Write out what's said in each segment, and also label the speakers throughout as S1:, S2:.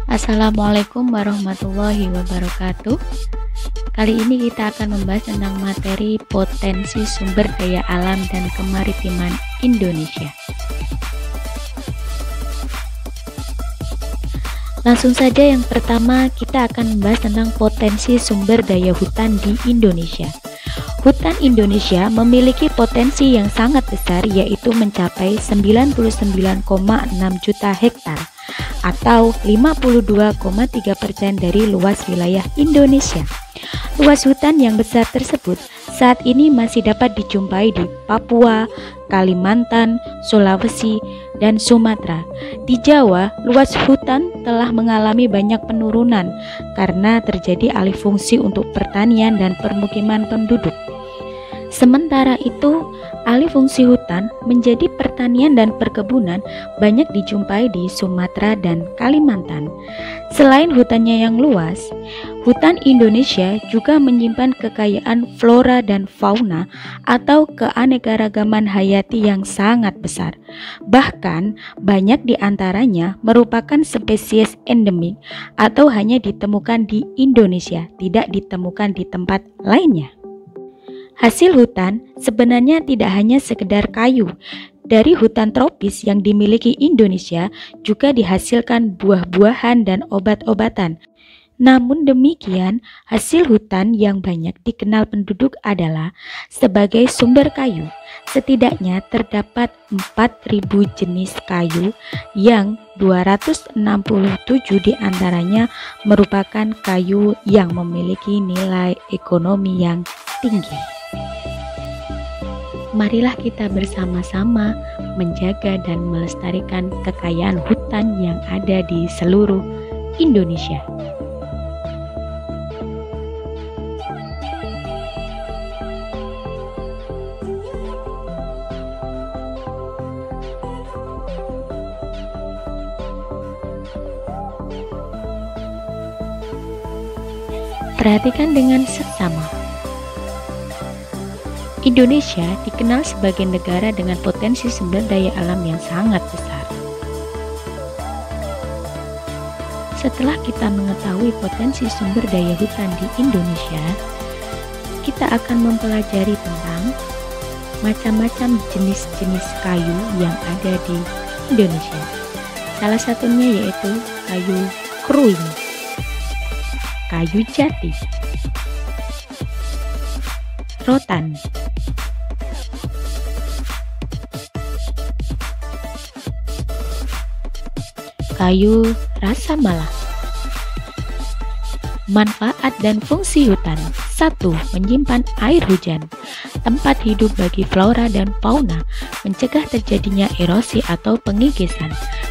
S1: Assalamualaikum warahmatullahi wabarakatuh. Kali ini kita akan membahas tentang materi potensi sumber daya alam dan kemaritiman Indonesia. Langsung saja, yang pertama kita akan membahas tentang potensi sumber daya hutan di Indonesia. Hutan Indonesia memiliki potensi yang sangat besar, yaitu mencapai 99,6 juta hektar atau 52,3% dari luas wilayah Indonesia. Luas hutan yang besar tersebut saat ini masih dapat dijumpai di Papua, Kalimantan, Sulawesi, dan Sumatera. Di Jawa, luas hutan telah mengalami banyak penurunan karena terjadi alih fungsi untuk pertanian dan permukiman penduduk. Sementara itu, alih fungsi hutan menjadi pertanian dan perkebunan banyak dijumpai di Sumatera dan Kalimantan. Selain hutannya yang luas, hutan Indonesia juga menyimpan kekayaan flora dan fauna atau keanekaragaman hayati yang sangat besar. Bahkan, banyak di antaranya merupakan spesies endemik atau hanya ditemukan di Indonesia, tidak ditemukan di tempat lainnya. Hasil hutan sebenarnya tidak hanya sekedar kayu. Dari hutan tropis yang dimiliki Indonesia juga dihasilkan buah-buahan dan obat-obatan. Namun demikian, hasil hutan yang banyak dikenal penduduk adalah sebagai sumber kayu. Setidaknya terdapat 4.000 jenis kayu yang 267 diantaranya merupakan kayu yang memiliki nilai ekonomi yang tinggi. Marilah kita bersama-sama menjaga dan melestarikan kekayaan hutan yang ada di seluruh Indonesia. Perhatikan dengan seksama. Indonesia dikenal sebagai negara dengan potensi sumber daya alam yang sangat besar. Setelah kita mengetahui potensi sumber daya hutan di Indonesia, kita akan mempelajari tentang macam-macam jenis-jenis kayu yang ada di Indonesia. Salah satunya yaitu kayu kruing, kayu jati, rotan, kayu rasa malah. Manfaat dan fungsi hutan. 1. Menyimpan air hujan, tempat hidup bagi flora dan fauna, mencegah terjadinya erosi atau pengikisan,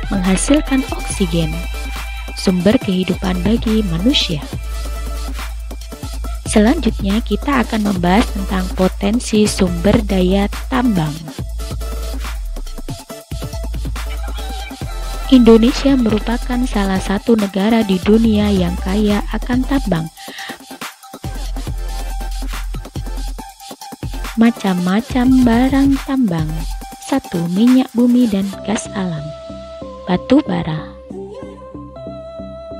S1: menghasilkan oksigen, sumber kehidupan bagi manusia. Selanjutnya kita akan membahas tentang potensi sumber daya tambang. Indonesia merupakan salah satu negara di dunia yang kaya akan tambang. Macam-macam barang tambang. 1. Minyak bumi dan gas alam, batu bara,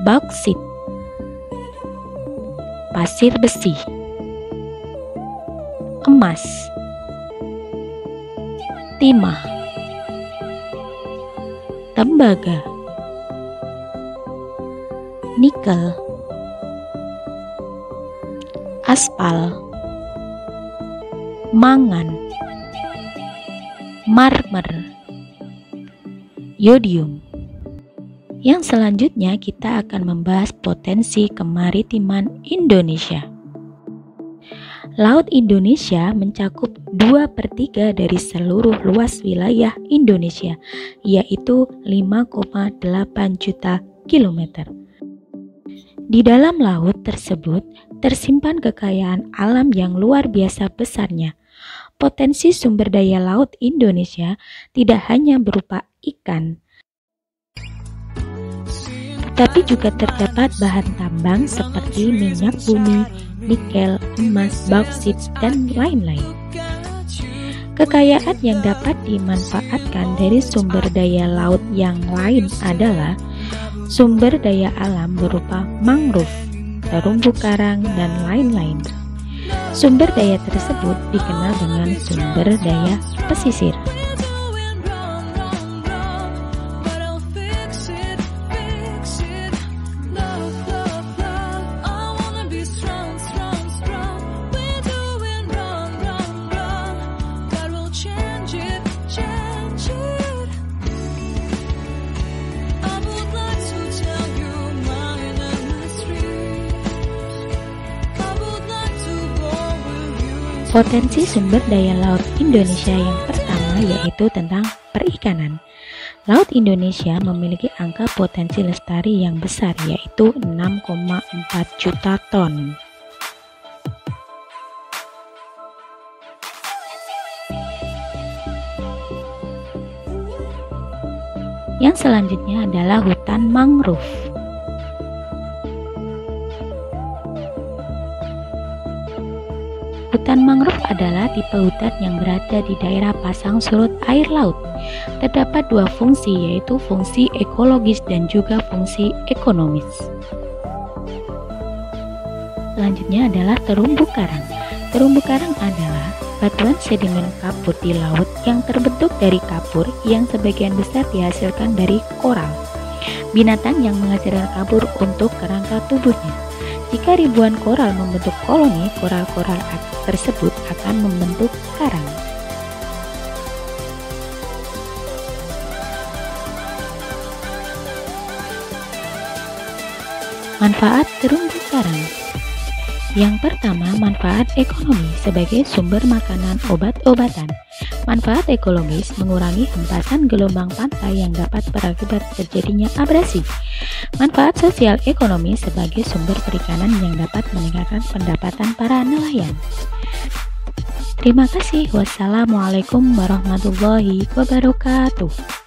S1: bauksit, pasir besi, emas, timah, tembaga, nikel, aspal, mangan, marmer, yodium. Yang selanjutnya kita akan membahas potensi kemaritiman Indonesia. Laut Indonesia mencakup 2/3 dari seluruh luas wilayah Indonesia, yaitu 5,8 juta kilometer. Di dalam laut tersebut tersimpan kekayaan alam yang luar biasa besarnya. Potensi sumber daya laut Indonesia tidak hanya berupa ikan, tapi juga terdapat bahan tambang seperti minyak bumi, nikel, emas, bauksit, dan lain-lain. Kekayaan yang dapat dimanfaatkan dari sumber daya laut yang lain adalah Sumber daya alam berupa mangrove, terumbu karang, dan lain-lain. Sumber daya tersebut dikenal dengan sumber daya pesisir. Potensi sumber daya laut Indonesia yang pertama yaitu tentang perikanan. Laut Indonesia memiliki angka potensi lestari yang besar yaitu 6,4 juta ton. Yang selanjutnya adalah hutan mangrove. Hutan mangrove adalah tipe hutan yang berada di daerah pasang surut air laut. Terdapat dua fungsi, yaitu fungsi ekologis dan juga fungsi ekonomis. Selanjutnya adalah terumbu karang. Terumbu karang adalah batuan sedimen kapur di laut yang terbentuk dari kapur yang sebagian besar dihasilkan dari koral, binatang yang menghasilkan kapur untuk kerangka tubuhnya. Jika ribuan koral membentuk koloni, koral-koral tersebut akan membentuk karang. Manfaat terumbu karang. Yang pertama, manfaat ekonomi sebagai sumber makanan obat-obatan. Manfaat ekologis mengurangi hempasan gelombang pantai yang dapat berakibat terjadinya abrasi. Manfaat sosial ekonomi sebagai sumber perikanan yang dapat meningkatkan pendapatan para nelayan. Terima kasih. Wassalamualaikum warahmatullahi wabarakatuh.